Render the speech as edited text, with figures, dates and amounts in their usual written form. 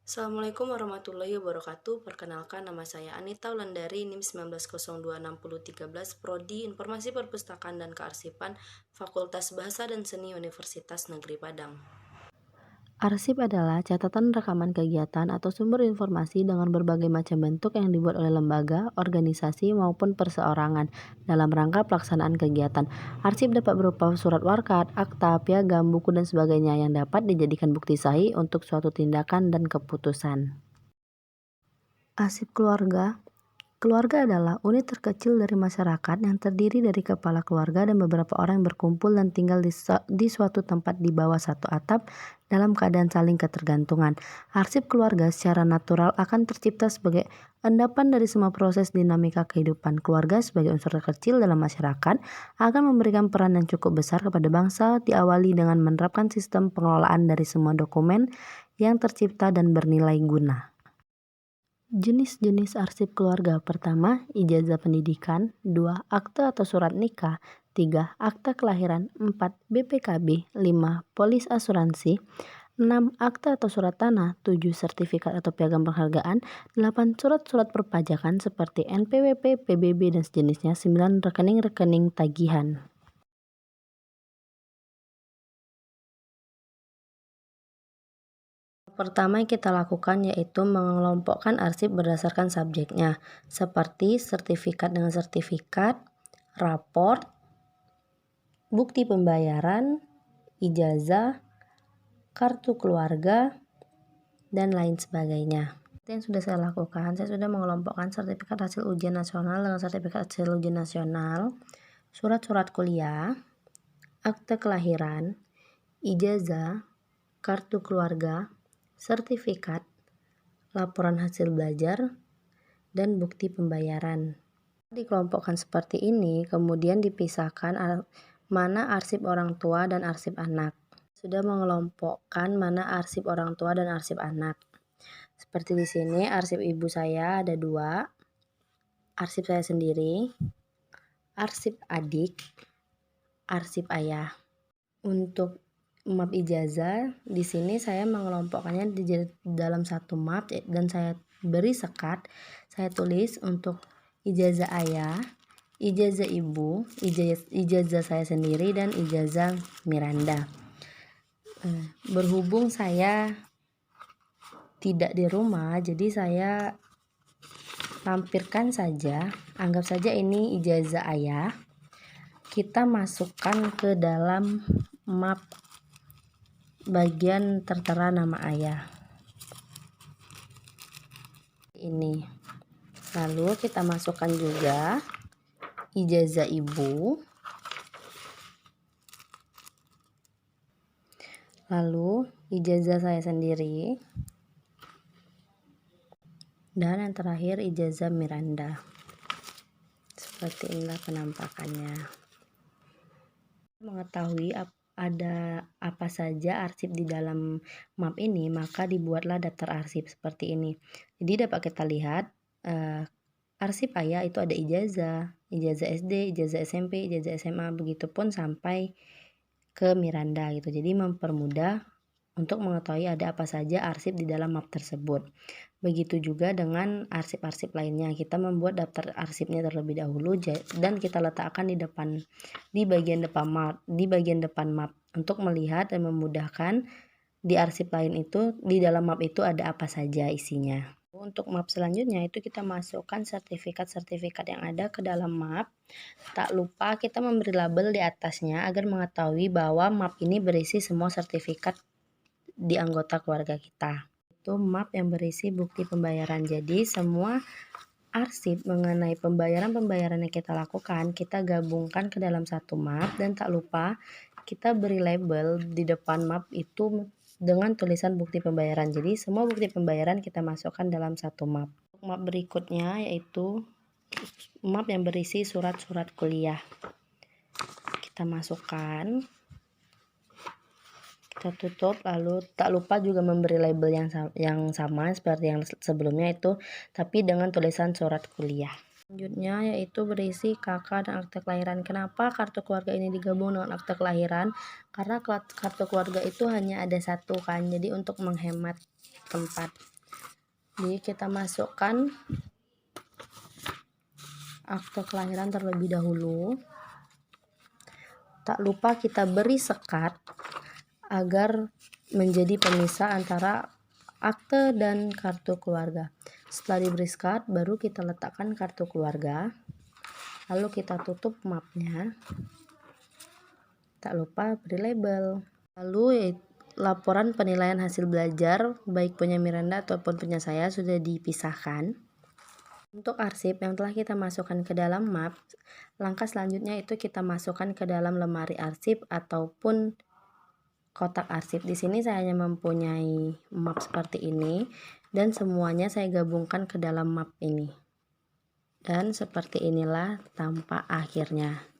Assalamualaikum warahmatullahi wabarakatuh. Perkenalkan, nama saya Anita Wulandari, NIM 19026013, Prodi Informasi Perpustakaan dan Kearsipan, Fakultas Bahasa dan Seni Universitas Negeri Padang. Arsip adalah catatan rekaman kegiatan atau sumber informasi dengan berbagai macam bentuk yang dibuat oleh lembaga, organisasi, maupun perseorangan dalam rangka pelaksanaan kegiatan. Arsip dapat berupa surat warkat, akta, piagam, buku, dan sebagainya yang dapat dijadikan bukti sahih untuk suatu tindakan dan keputusan. Arsip keluarga. Keluarga adalah unit terkecil dari masyarakat yang terdiri dari kepala keluarga dan beberapa orang yang berkumpul dan tinggal di suatu tempat di bawah satu atap dalam keadaan saling ketergantungan. Arsip keluarga secara natural akan tercipta sebagai endapan dari semua proses dinamika kehidupan. Keluarga sebagai unsur terkecil dalam masyarakat akan memberikan peran yang cukup besar kepada bangsa, diawali dengan menerapkan sistem pengelolaan dari semua dokumen yang tercipta dan bernilai guna. Jenis-jenis arsip keluarga. Pertama, ijazah pendidikan. 2. Akte atau surat nikah. 3. Akta kelahiran. 4. BPKB. 5. Polis asuransi. 6. Akta atau surat tanah. 7. Sertifikat atau piagam penghargaan. 8. Surat-surat perpajakan seperti NPWP, PBB, dan sejenisnya. 9. Rekening-rekening tagihan. Pertama yang kita lakukan yaitu mengelompokkan arsip berdasarkan subjeknya, seperti sertifikat dengan sertifikat, raport, bukti pembayaran, ijazah, kartu keluarga, dan lain sebagainya. Itu yang sudah saya lakukan, saya sudah mengelompokkan sertifikat hasil ujian nasional dengan sertifikat hasil ujian nasional, surat-surat kuliah, akte kelahiran, ijazah, kartu keluarga, sertifikat, laporan hasil belajar, dan bukti pembayaran. Dikelompokkan seperti ini, kemudian dipisahkan mana arsip orang tua dan arsip anak. Sudah mengelompokkan mana arsip orang tua dan arsip anak. Seperti di sini, arsip ibu saya ada 2, arsip saya sendiri, arsip adik, arsip ayah. Untuk map ijazah, di sini saya mengelompokkannya di dalam satu map dan saya beri sekat. Saya tulis untuk ijazah ayah, ijazah ibu, ijazah saya sendiri, dan ijazah Miranda. Berhubung saya tidak di rumah, jadi saya lampirkan saja. Anggap saja ini ijazah ayah. Kita masukkan ke dalam map bagian tertera nama ayah ini. Lalu kita masukkan juga ijazah ibu, lalu ijazah saya sendiri, dan yang terakhir ijazah Miranda. Seperti inilah penampakannya. Mengetahui ada apa saja arsip di dalam map ini, maka dibuatlah daftar arsip seperti ini. Jadi dapat kita lihat arsip ayah itu ada ijazah SD, ijazah SMP, ijazah SMA, begitupun sampai ke Miranda gitu. Jadi mempermudah untuk mengetahui ada apa saja arsip di dalam map tersebut. Begitu juga dengan arsip-arsip lainnya. Kita membuat daftar arsipnya terlebih dahulu dan kita letakkan di bagian depan map untuk melihat dan memudahkan di arsip lain itu, di dalam map itu ada apa saja isinya. Untuk map selanjutnya itu kita masukkan sertifikat-sertifikat yang ada ke dalam map. Tak lupa kita memberi label di atasnya agar mengetahui bahwa map ini berisi semua sertifikat di anggota keluarga kita. Itu map yang berisi bukti pembayaran. Jadi semua arsip mengenai pembayaran yang kita lakukan, kita gabungkan ke dalam satu map, dan tak lupa kita beri label di depan map itu dengan tulisan bukti pembayaran. Jadi semua bukti pembayaran kita masukkan dalam satu map. Map berikutnya yaitu map yang berisi surat-surat kuliah. Kita masukkan, kita tutup, lalu tak lupa juga memberi label yang sama seperti yang sebelumnya itu, tapi dengan tulisan surat kuliah. Selanjutnya yaitu berisi KK dan akte kelahiran. Kenapa kartu keluarga ini digabung dengan akte kelahiran? Karena kartu keluarga itu hanya ada satu kan, jadi untuk menghemat tempat. Jadi kita masukkan akte kelahiran terlebih dahulu. Tak lupa kita beri sekat agar menjadi pemisah antara akte dan kartu keluarga. Setelah diberi sekat, baru kita letakkan kartu keluarga. Lalu kita tutup mapnya. Tak lupa beri label. Lalu laporan penilaian hasil belajar baik punya Miranda ataupun punya saya sudah dipisahkan. Untuk arsip yang telah kita masukkan ke dalam map, langkah selanjutnya itu kita masukkan ke dalam lemari arsip ataupun kotak arsip. Di sini saya hanya mempunyai map seperti ini dan semuanya saya gabungkan ke dalam map ini. Dan seperti inilah tampak akhirnya.